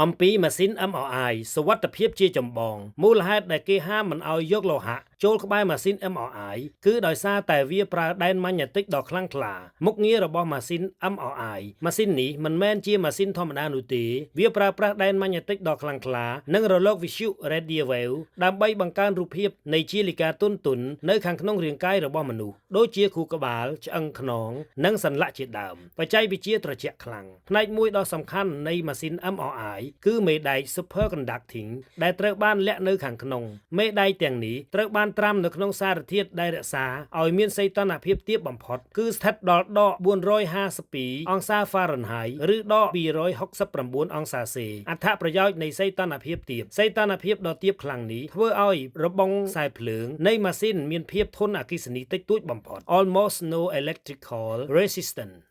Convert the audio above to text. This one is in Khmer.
អំពីម៉ាស៊ីន MRI សុវត្ថិភាពជាចម្បងមូលហេតុដែលគេហាមមិនឲ្យយកលោហៈចូលក្បែរម៉ាស៊ីន MRI គឺដោយសារតែវាប្រើដែនម៉ាញ៉េទិកដ៏ខ្លាំងក្លាមុខងាររបស់ម៉ាស៊ីន MRI ម៉ាស៊ីននេះមិនមែនជាម៉ាស៊ីនធម្មតានោះទេវាប្រើប្រាស់ដែនម៉ាញ៉េទិកដ៏ខ្លាំងក្លានិងរលកវិទ្យុ Radio Wave ដើម្បីបង្កើនរូបភាពនៃជាលិកាទន់ៗនៅខាងក្នុងរាងកាយរបស់មនុស្សដូចជាខួរក្បាលឆ្អឹងខ្នងនិងសន្លាក់ជាដើមបច្ចេកវិទ្យាត្រជាក់ខ្លាំងផ្នែកមួយដ៏សំខាន់នៃម៉ាស៊ីន MRI គឺមេដែក Superconducting ដែលត្រូវបានលាក់នៅខាងក្នុងមេដែកទាំងនេះត្រូវបានត្រាំនៅក្នុងសារធាតុដែលរក្សាឲ្យមានសីតុណ្ហភាពទាបបំផុតគឺស្ថិតដល់ដក452អង្សាហ្វារិនហៃឬដក269អង្សាសេអត្ថប្រយោជន៍នៃសីតុណ្ហភាពទាបសីតុណ្ហភាពដ៏ទាបខ្លាំងនេះធ្វើឲ្យរបងខ្សែភ្លើងនៃម៉ាស៊ីនមានភាពធន់អគ្គិសនីតិចតួចបំផុត almost no electrical resistance